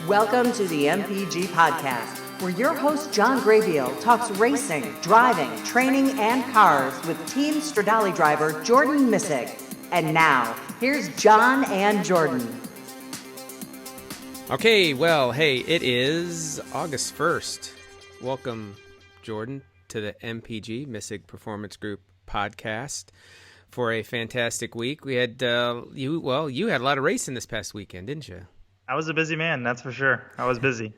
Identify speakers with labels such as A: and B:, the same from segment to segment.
A: Welcome to the MPG podcast, where your host John Graybeal talks racing, driving, training, and cars with Team Stradale driver Jordan Missig. And now, here's John and Jordan.
B: Okay, well, hey, it is August 1st. Welcome, Jordan, to the MPG, Missig Performance Group podcast for a fantastic week. We had, you had a lot of racing this past weekend, didn't you?
C: I was a busy man, that's for sure. I was busy.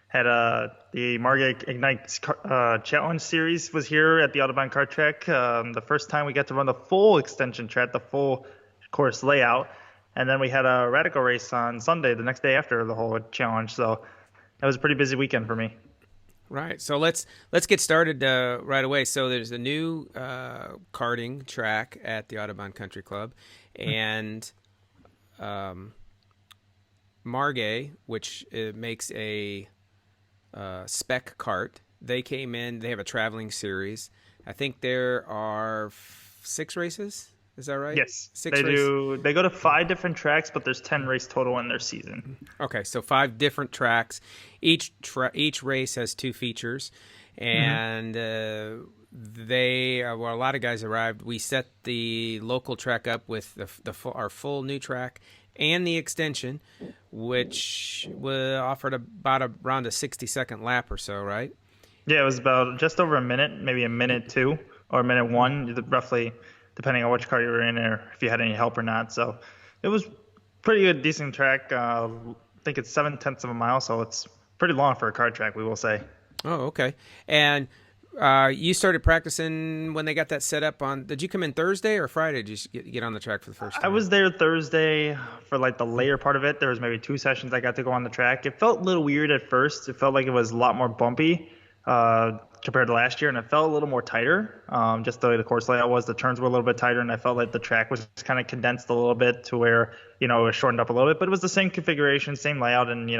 C: Had the Margay Ignite Challenge Series was here at the Autobahn Kart Track. The first time we got to run the full extension track, the full course layout. And then we had a Radical race on Sunday, the next day after the whole challenge. So it was a pretty busy weekend for me.
B: Right. So let's get started right away. So there's a new karting track at the Autobahn Country Club. And Margay, which makes a spec kart, they came in. They have a traveling series. I think there are 6 races. Is that right?
C: Yes,
B: Six
C: they
B: races?
C: do. They go to 5 different tracks, but there's 10 race total in their season.
B: Okay, so 5 different tracks. Each race has 2 features, and a lot of guys arrived. We set the local track up with our full new track and the extension, which offered around a 60-second lap or so, right?
C: Yeah, it was about just over a minute, maybe a minute 2 or a minute 1, roughly, depending on which car you were in or if you had any help or not. So it was pretty good, decent track. I think it's 7/10 of a mile, so it's pretty long for a kart track, we will say.
B: Oh, okay. And you started practicing when they got that set up on. Did you come in Thursday or Friday? Did you get on the track for the first time?
C: I was there Thursday for like the later part of it. There was maybe 2 sessions I got to go on the track. It felt a little weird at first. It felt like it was a lot more bumpy compared to last year, and it felt a little more tighter. Just the way the course layout was, the turns were a little bit tighter, and I felt like the track was kind of condensed a little bit to where, it was shortened up a little bit. But it was the same configuration, same layout, and you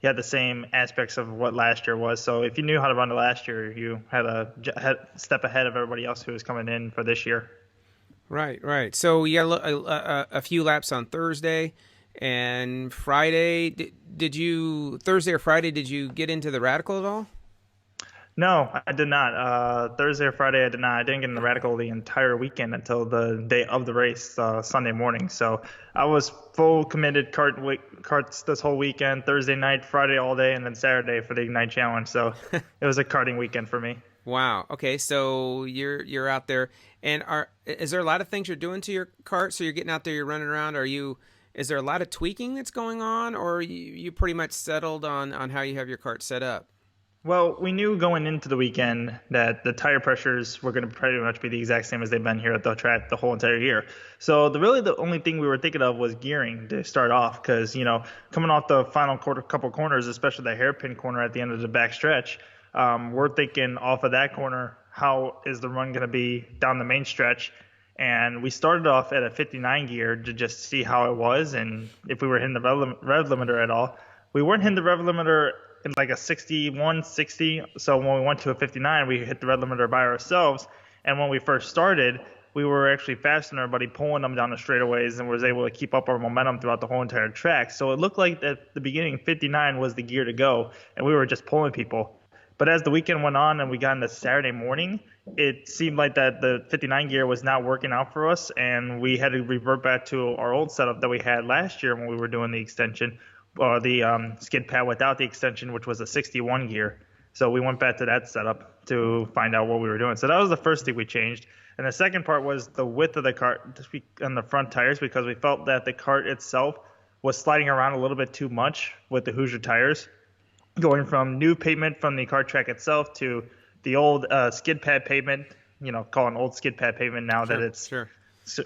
C: had the same aspects of what last year was. So if you knew how to run it last year, you had a step ahead of everybody else who was coming in for this year.
B: Right. So you got a few laps on Thursday and Friday. Thursday or Friday, did you get into the Radical at all?
C: No, I did not. Thursday or Friday, I did not. I didn't get in the Radical the entire weekend until the day of the race, Sunday morning. So I was full committed karts this whole weekend, Thursday night, Friday all day, and then Saturday for the Ignite Challenge. So it was a karting weekend for me.
B: Wow. Okay, so you're out there, and is there a lot of things you're doing to your kart? So you're getting out there, you're running around. Is there a lot of tweaking that's going on, or you pretty much settled on how you have your kart set up?
C: Well, we knew going into the weekend that the tire pressures were going to pretty much be the exact same as they've been here at the track the whole entire year. So the only thing we were thinking of was gearing to start off because, coming off the final couple corners, especially the hairpin corner at the end of the back stretch, we're thinking off of that corner, how is the run going to be down the main stretch? And we started off at a 59 gear to just see how it was and if we were hitting the rev limiter at all. We weren't hitting the rev limiter in like a 61, 60. So when we went to a 59, we hit the rev limiter by ourselves. And when we first started, we were actually faster than everybody, pulling them down the straightaways and was able to keep up our momentum throughout the whole entire track. So it looked like at the beginning, 59 was the gear to go, and we were just pulling people. But as the weekend went on and we got into Saturday morning, it seemed like that the 59 gear was not working out for us, and we had to revert back to our old setup that we had last year when we were doing the extension, or the skid pad without the extension, which was a 61 gear. So we went back to that setup to find out what we were doing. So that was the first thing we changed. And the second part was the width of the kart on the front tires, because we felt that the kart itself was sliding around a little bit too much with the Hoosier tires, going from new pavement from the kart track itself to the old skid pad pavement, call it old skid pad pavement now that it's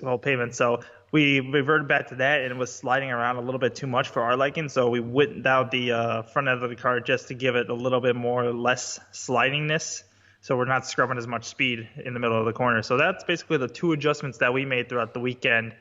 C: old pavement. So we reverted back to that, and it was sliding around a little bit too much for our liking. So we whipped out the front end of the car just to give it a little bit less slidingness. So we're not scrubbing as much speed in the middle of the corner. So that's basically the 2 adjustments that we made throughout the weekend.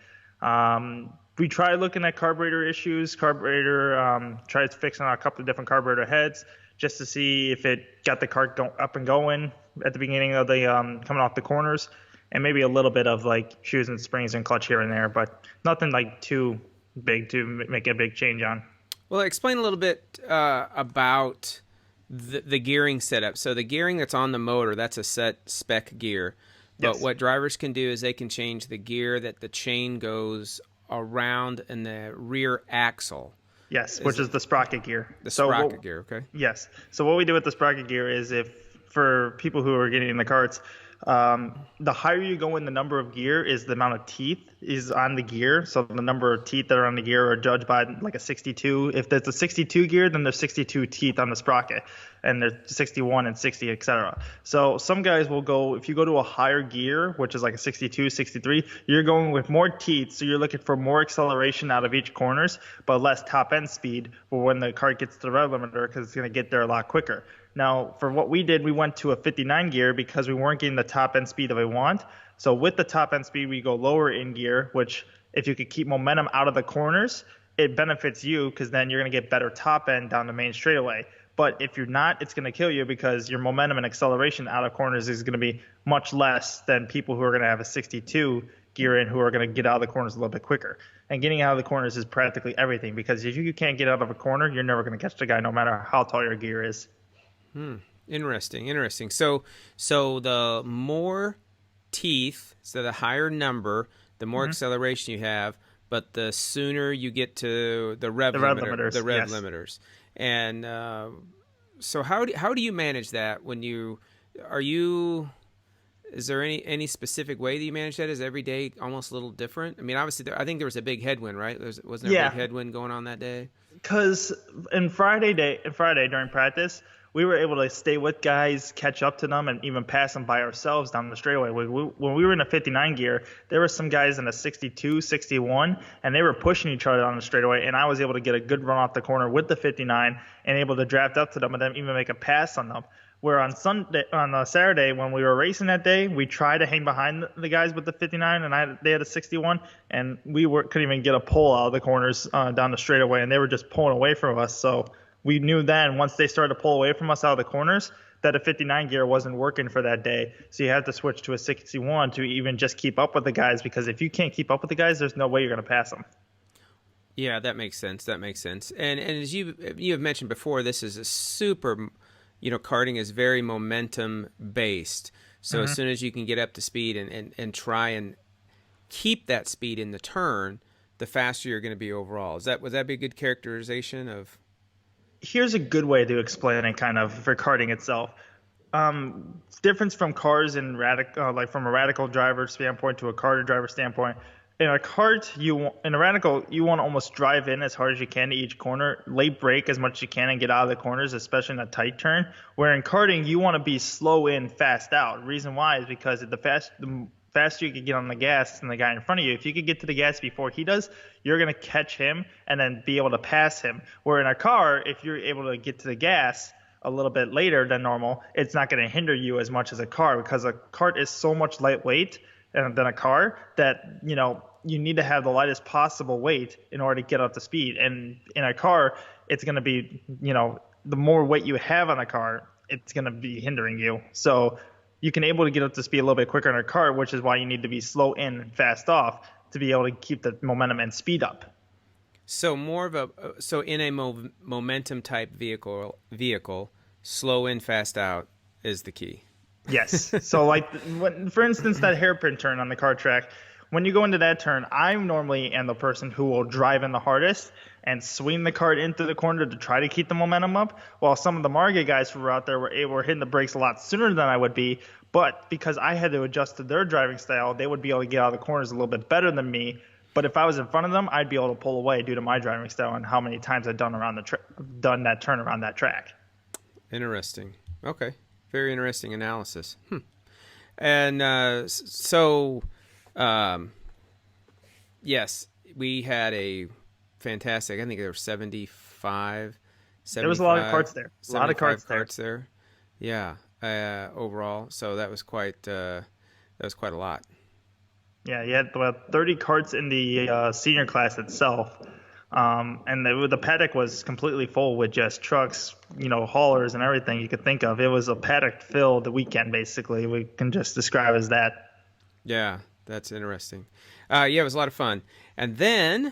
C: We tried looking at carburetor issues. Tried fixing a couple of different carburetor heads just to see if it got the cart up and going at the beginning of the coming off the corners. And maybe a little bit of like shoes and springs and clutch here and there, but nothing like too big to make a big change on.
B: Well, explain a little bit about the gearing setup. So the gearing that's on the motor, that's a set spec gear. But
C: Yes.
B: what drivers can do is they can change the gear that the chain goes around in the rear axle.
C: Yes, which is the sprocket gear.
B: The
C: So
B: sprocket gear, okay?
C: yes. So what we do with the sprocket gear is, if for people who are getting in the karts, the higher you go in the number of gear is the amount of teeth is on the gear. So the number of teeth that are on the gear are judged by like a 62. If there's a 62 gear, then there's 62 teeth on the sprocket, and there's 61 and 60, etc. So some guys will go, if you go to a higher gear, which is like a 62, 63, you're going with more teeth. So you're looking for more acceleration out of each corners, but less top end speed for when the cart gets to the rev limiter, because it's going to get there a lot quicker. Now, for what we did, we went to a 59 gear because we weren't getting the top end speed that we want. So with the top end speed, we go lower in gear, which if you could keep momentum out of the corners, it benefits you, because then you're going to get better top end down the main straightaway. But if you're not, it's going to kill you, because your momentum and acceleration out of corners is going to be much less than people who are going to have a 62 gear in, who are going to get out of the corners a little bit quicker. And getting out of the corners is practically everything, because if you can't get out of a corner, you're never going to catch the guy no matter how tall your gear is.
B: Interesting. So the more teeth, so the higher number, the more acceleration you have, but the sooner you get to the rev limiters. And so how do you manage that when is there any specific way that you manage that? Is every day almost a little different? I mean, obviously, I think there was a big headwind, right? Wasn't there a big headwind going on that day?
C: Because Friday during practice, we were able to stay with guys, catch up to them, and even pass them by ourselves down the straightaway. When we were in a 59 gear, there were some guys in a 62, 61, and they were pushing each other on the straightaway, and I was able to get a good run off the corner with the 59 and able to draft up to them and then even make a pass on them. Where on Saturday, when we were racing that day, we tried to hang behind the guys with the 59, and they had a 61, and we couldn't even get a pull out of the corners down the straightaway, and they were just pulling away from us. So we knew then, once they started to pull away from us out of the corners, that a 59 gear wasn't working for that day. So you had to switch to a 61 to even just keep up with the guys, because if you can't keep up with the guys, there's no way you're going to pass them.
B: Yeah, that makes sense. And as you have mentioned before, this is a super, karting is very momentum based. So as soon as you can get up to speed and try and keep that speed in the turn, the faster you're going to be overall. Would that be a good characterization of?
C: Here's a good way to explain it, kind of, for karting itself. Difference from cars and like from a radical driver standpoint to a karter driver standpoint. In a kart, in a radical, you want to almost drive in as hard as you can to each corner, late brake as much as you can, and get out of the corners, especially in a tight turn. Where in karting, you want to be slow in, fast out. Reason why is because the faster you can get on the gas than the guy in front of you. If you could get to the gas before he does, you're going to catch him and then be able to pass him. Where in a car, if you're able to get to the gas a little bit later than normal, it's not going to hinder you as much as a car, because a kart is so much lightweight than a car that, you need to have the lightest possible weight in order to get up to speed. And in a car, it's going to be, the more weight you have on a car, it's going to be hindering you. So you can able to get up to speed a little bit quicker in a car, which is why you need to be slow in and fast off to be able to keep the momentum and speed up.
B: So in a momentum type vehicle, slow in, fast out is the key.
C: Yes. So like, for instance, that hairpin turn on the kart track, when you go into that turn, I normally am the person who will drive in the hardest and swing the cart into the corner to try to keep the momentum up, while some of the Margay guys who were out there were hitting the brakes a lot sooner than I would be. But because I had to adjust to their driving style, they would be able to get out of the corners a little bit better than me. But if I was in front of them, I'd be able to pull away due to my driving style and how many times I've done that turn around that track.
B: Interesting. Okay. Very interesting analysis. And yes, we had a fantastic, I think there were 75.
C: There was a lot of karts there. A lot of
B: karts there. Yeah, overall. So that was quite a lot.
C: Yeah, you had about 30 karts in the senior class itself. And the paddock was completely full with just trucks, haulers and everything you could think of. It was a paddock-filled weekend, basically. We can just describe it as that.
B: Yeah, that's interesting. Yeah, it was a lot of fun. And then,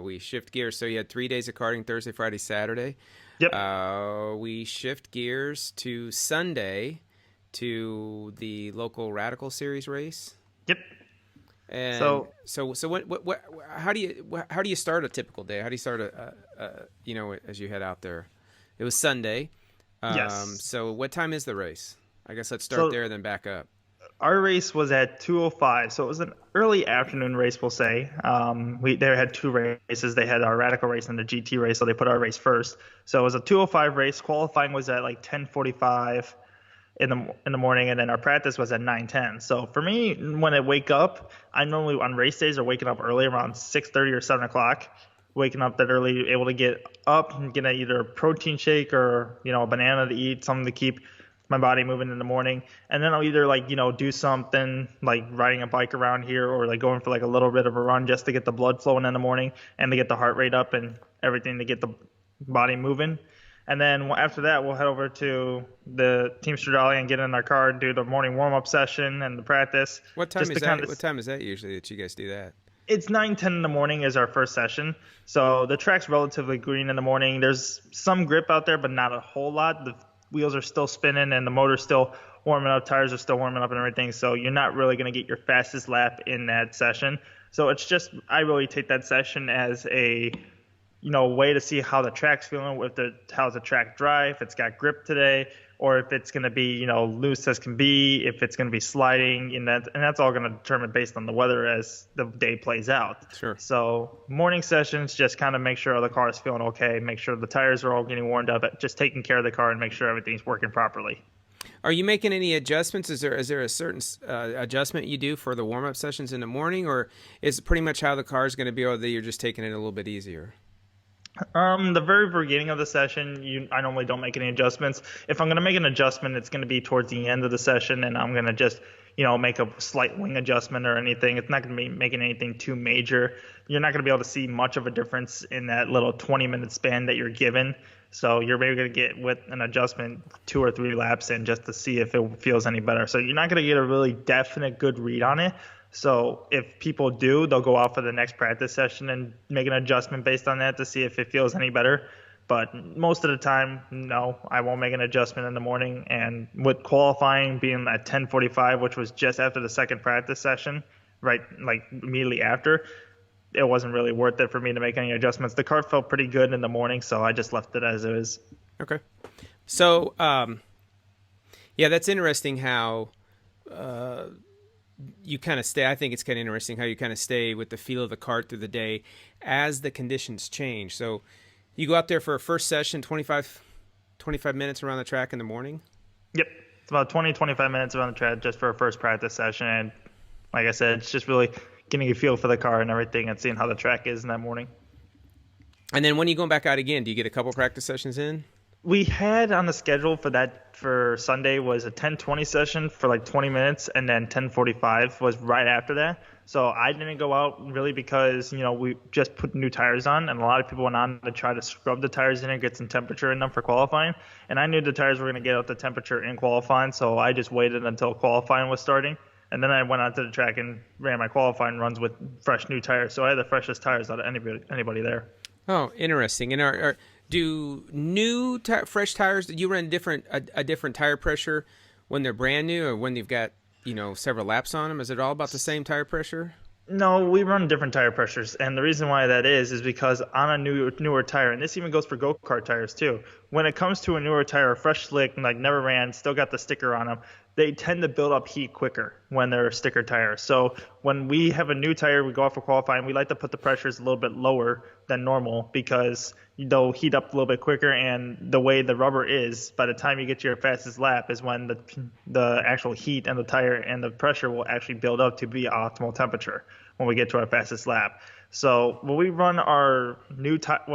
B: We shift gears. So you had 3 days of karting, Thursday, Friday, Saturday.
C: Yep.
B: We shift gears to Sunday to the local Radical Series race.
C: Yep.
B: And so what how do you start a typical day? How do you start as you head out there? It was Sunday.
C: Yes.
B: So what time is the race? I guess let's start there, then back up.
C: Our race was at 2:05, so it was an early afternoon race, we'll say. They had two races. They had our Radical race and the GT race, so they put our race first. So it was a 2:05 race. Qualifying was at like 10:45 in the morning, and then our practice was at 9:10. So for me, when I wake up, I normally on race days are waking up early, around 6:30 or 7 o'clock. Waking up that early, able to get up and get either a protein shake or a banana to eat, something to keep my body moving in the morning. And then I'll either do something like riding a bike around here or like going for like a little bit of a run just to get the blood flowing in the morning and to get the heart rate up and everything to get the body moving. And then after that, we'll head over to the Team Stradale and get in our car and do the morning warm-up session and the practice.
B: What time is that? What time is that usually that you guys do that?
C: It's 9:10 in the morning is our first session. So the track's relatively green in the morning. There's some grip out there, but not a whole lot. The wheels are still spinning and the motor's still warming up. Tires are still warming up and everything. So you're not really going to get your fastest lap in that session. So it's just, I really take that session as a way to see how the track's feeling, how's the track dry, if it's got grip today, or if it's going to be, loose as can be, if it's going to be sliding, and that's all going to determine based on the weather as the day plays out.
B: Sure.
C: So morning sessions, just kind of make sure the car is feeling okay, make sure the tires are all getting warmed up, just taking care of the car and make sure everything's working properly.
B: Are you making any adjustments? Is there a certain adjustment you do for the warm-up sessions in the morning, or is it pretty much how the car is going to be, or that you're just taking it a little bit easier?
C: The very beginning of the session, I normally don't make any adjustments. If I'm going to make an adjustment, it's going to be towards the end of the session, and I'm going to just, make a slight wing adjustment or anything. It's not going to be making anything too major. You're not going to be able to see much of a difference in that little 20-minute span that you're given. So you're maybe going to get with an adjustment 2 or 3 laps in just to see if it feels any better. So you're not going to get a really definite good read on it. So if people do, they'll go out for the next practice session and make an adjustment based on that to see if it feels any better. But most of the time, no, I won't make an adjustment in the morning. And with qualifying being at 10:45, which was just after the second practice session, right, like immediately after, it wasn't really worth it for me to make any adjustments. The car felt pretty good in the morning, so I just left it as it is.
B: Okay. So, that's interesting how you kind of stay. I think it's kind of interesting how you kind of stay with the feel of the kart through the day as the conditions change. So you go out there for a first session, 25 minutes around the track in the morning?
C: Yep. It's about 20-25 minutes around the track just for a first practice session. And like I said, it's just really getting a feel for the car and everything and seeing how the track is in that morning.
B: And then when are you going back out again? Do you get a couple practice sessions in?
C: We had on the schedule for Sunday was a 10:20 session for like 20 minutes, and then 10:45 was right after that. So I didn't go out really because, we just put new tires on, and a lot of people went on to try to scrub the tires in and get some temperature in them for qualifying. And I knew the tires were going to get out the temperature in qualifying, so I just waited until qualifying was starting. And then I went out to the track and ran my qualifying runs with fresh new tires. So I had the freshest tires out of anybody there.
B: Oh, interesting. And do new fresh tires, do you run a different tire pressure when they're brand new or when you've got, several laps on them? Is it all about the same tire pressure?
C: No, we run different tire pressures. And the reason why that is because on a newer tire, and this even goes for go-kart tires too, when it comes to a newer tire, a fresh slick, like never ran, still got the sticker on them, they tend to build up heat quicker when they're sticker tires. So when we have a new tire, we go off for qualifying, we like to put the pressures a little bit lower than normal because they'll heat up a little bit quicker, and the way the rubber is, by the time you get to your fastest lap is when the actual heat and the tire and the pressure will actually build up to be optimal temperature when we get to our fastest lap. So when we run our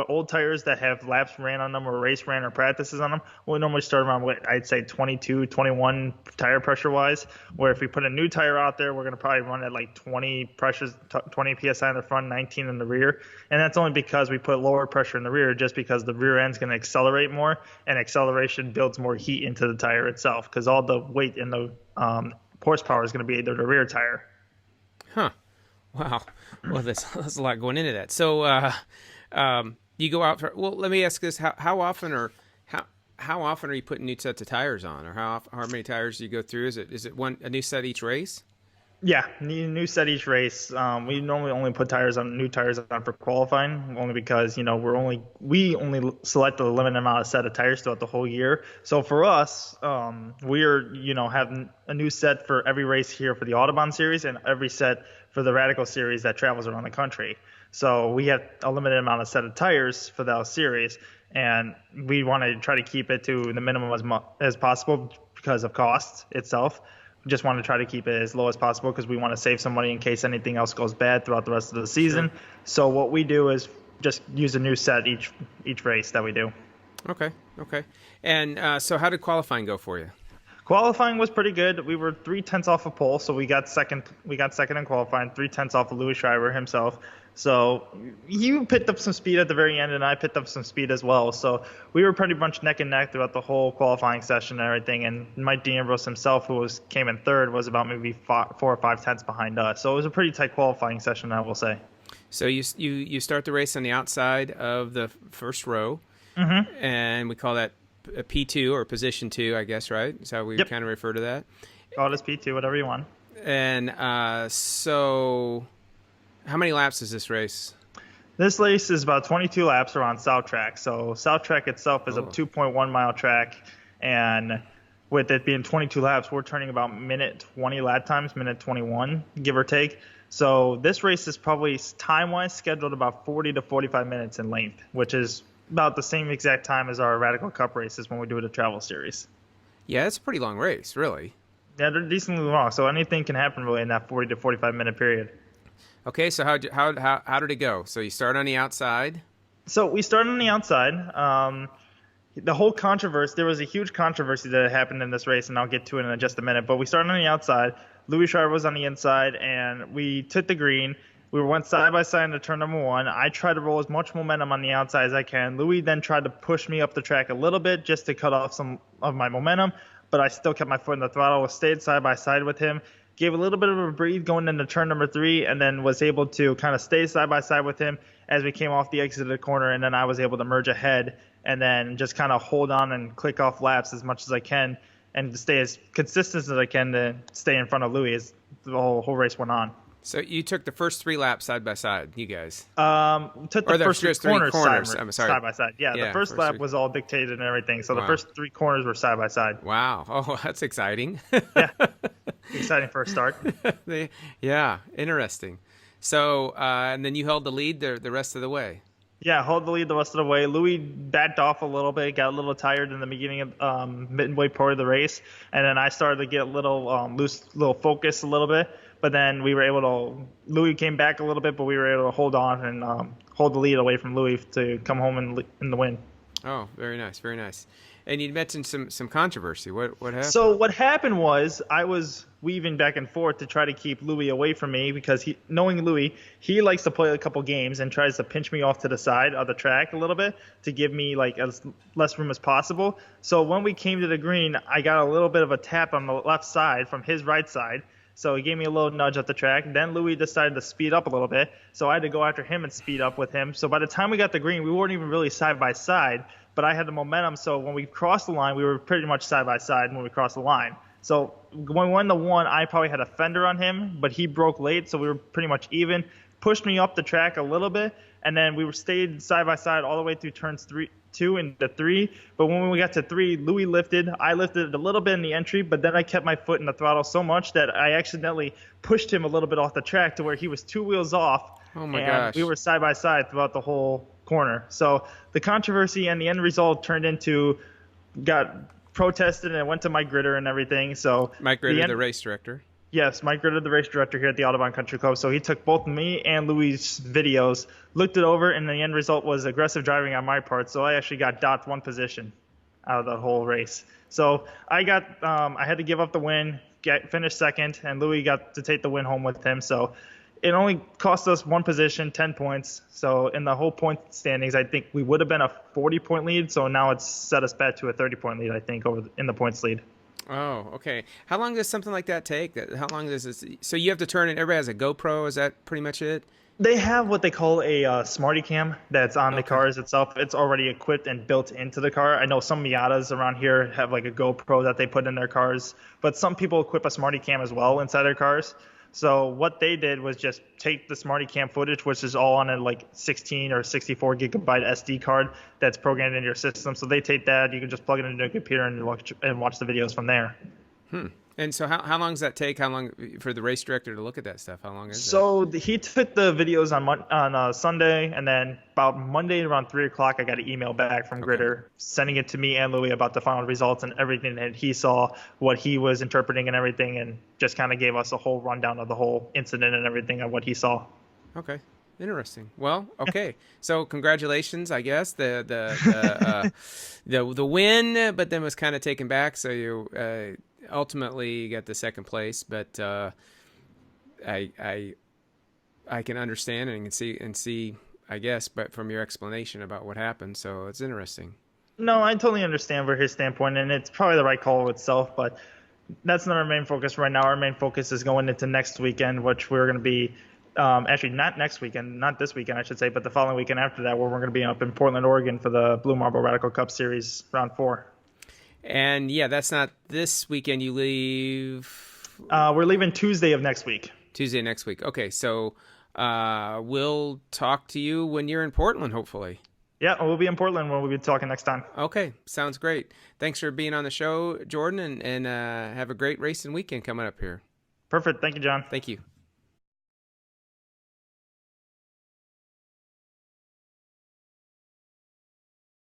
C: old tires that have laps ran on them or race ran or practices on them, we normally start around I'd say 22, 21 tire pressure wise. Where if we put a new tire out there, we're going to probably run at like 20 psi in the front, 19 in the rear, and that's only because we put lower pressure in the rear, just because the rear end's going to accelerate more, and acceleration builds more heat into the tire itself because all the weight and the horsepower is going to be into the rear tire.
B: Huh. Wow. Well, there's a lot going into that. So you go out for. Well, let me ask this: how often are you putting new sets of tires on, or how many tires do you go through? Is it a new set each race?
C: Yeah, new set each race. We normally only put new tires on for qualifying, only because we only select a limited amount of set of tires throughout the whole year. So for us, we're having a new set for every race here for the Audubon series and every set for the Radical series that travels around the country. So we have a limited amount of set of tires for that series, and we want to try to keep it to the minimum as possible because of cost itself. Just want to try to keep it as low as possible because we want to save some money in case anything else goes bad throughout the rest of the season.
B: Sure.
C: So what we do is just use a new set each race that we do.
B: Okay. And so how did qualifying go for you?
C: Qualifying was pretty good. We were 3/10 off of pole, so we got second in qualifying, 3/10 off of Louis Schreiber himself. So you picked up some speed at the very end, and I picked up some speed as well. So we were pretty much neck and neck throughout the whole qualifying session and everything. And Mike D'Ambrose himself, who came in third, was about maybe 4 or 5 tenths behind us. So it was a pretty tight qualifying session, I will say.
B: So you start the race on the outside of the first row, and we call that a P2 or position 2, I guess, right? Is how we kind of refer to that.
C: Call it as P2, whatever you want.
B: And so how many laps is this race?
C: This race is about 22 laps around South Track. So South Track itself is a 2.1 mile track, and with it being 22 laps, we're turning about minute 20 lap times, minute 21, give or take. So this race is probably time-wise scheduled about 40 to 45 minutes in length, which is about the same exact time as our Radical Cup races when we do the travel series.
B: Yeah, it's a pretty long race, really.
C: Yeah, they're decently long, so anything can happen really in that 40 to 45 minute period.
B: Okay, so how did it go? So you start on the outside.
C: So we started on the outside. The whole controversy, there was a huge controversy that happened in this race, and I'll get to it in just a minute. But we started on the outside. Louis Schreiber was on the inside, and we took the green. We went side by side into turn number 1. I tried to roll as much momentum on the outside as I can. Louis then tried to push me up the track a little bit just to cut off some of my momentum, but I still kept my foot in the throttle, stayed side by side with him. Gave a little bit of a breathe going into turn number 3, and then was able to kind of stay side by side with him as we came off the exit of the corner, and then I was able to merge ahead and then just kind of hold on and click off laps as much as I can and to stay as consistent as I can to stay in front of Louis as the whole race went on.
B: So you took the first 3 laps side by side, you guys?
C: Took the first 3 corners side by side. Yeah, the first lap was all dictated and everything, so the first 3 corners were side by side.
B: Wow. Oh, that's exciting.
C: Yeah. Exciting for a start.
B: Yeah, interesting. So, and then you held the lead the rest of the way.
C: Yeah, hold the lead the rest of the way. Louis backed off a little bit, got a little tired in the beginning of midway part of the race, and then I started to get a little loose, little focus a little bit. But then we were able to. Louis came back a little bit, but we were able to hold on and hold the lead away from Louis to come home in the win.
B: Oh, very nice, very nice. And you mentioned some controversy. What happened?
C: So what happened was I was weaving back and forth to try to keep Louis away from me because knowing Louis, he likes to play a couple games and tries to pinch me off to the side of the track a little bit to give me like as less room as possible. So when we came to the green, I got a little bit of a tap on the left side from his right side. So he gave me a little nudge at the track. Then Louis decided to speed up a little bit. So I had to go after him and speed up with him. So by the time we got the green, we weren't even really side by side, but I had the momentum. So when we crossed the line, we were pretty much side by side when we crossed the line. So when we went to 1, I probably had a fender on him, but he broke late. So we were pretty much even, pushed me up the track a little bit. And then we stayed side by side all the way through turns 2 into 3. But when we got to 3, Louis lifted. I lifted a little bit in the entry, but then I kept my foot in the throttle so much that I accidentally pushed him a little bit off the track to where he was 2 wheels off.
B: Oh my gosh.
C: We were side by side throughout the whole corner. So the controversy and the end result turned into got protested and it went to Mike Gritter and everything. So
B: Mike Gritter, the race director.
C: Yes, Mike Gritter, the race director here at the Audubon Country Club. So he took both me and Louis' videos, looked it over, and the end result was aggressive driving on my part. So I actually got docked 1 position out of the whole race. So I had to give up the win, finish second, and Louis got to take the win home with him. So it only cost us 1 position, 10 points. So in the whole point standings, I think we would have been a 40-point lead. So now it's set us back to a 30-point lead, I think, in the points lead.
B: Oh, okay. How long does something like that take? How long does this? So you have to turn it. Everybody has a GoPro. Is that pretty much it?
C: They have what they call a Smarty Cam that's on the
B: Okay.
C: cars itself. It's already equipped and built into the car. I know some Miatas around here have like a GoPro that they put in their cars, but some people equip a Smarty Cam as well inside their cars. So what they did was just take the Smarty Cam footage, which is all on a like 16 or 64 gigabyte SD card that's programmed into your system. So they take that, you can just plug it into a computer and watch the videos from there.
B: And so how long does that take? How long for the race director to look at that stuff? How long is that?
C: So he took the videos on Sunday, and then about Monday around 3 o'clock, I got an email back from Gritter sending it to me and Louis about the final results and everything that he saw, what he was interpreting and everything, and just kind of gave us a whole rundown of the whole incident and everything and what he saw.
B: Okay. Interesting. Well, okay. So congratulations, I guess the win, but then was kind of taken back. So you ultimately got the second place, but I can understand and can see I guess, but from your explanation about what happened. So it's interesting.
C: No, I totally understand for his standpoint, and it's probably the right call itself, but that's not our main focus right now. Our main focus is going into next weekend, which we're going to be actually not next weekend, not this weekend, I should say, but the following weekend after that, where we're going to be up in Portland, Oregon for the Blue Marble Radical Cup Series Round 4.
B: And yeah, that's not this weekend. You leave.
C: We're leaving Tuesday of next week.
B: Tuesday next week. Okay, so we'll talk to you when you're in Portland, hopefully.
C: Yeah, we'll be in Portland when we'll be talking next time.
B: Okay, sounds great. Thanks for being on the show, Jordan, and have a great racing weekend coming up here.
C: Perfect. Thank you, John.
B: Thank you.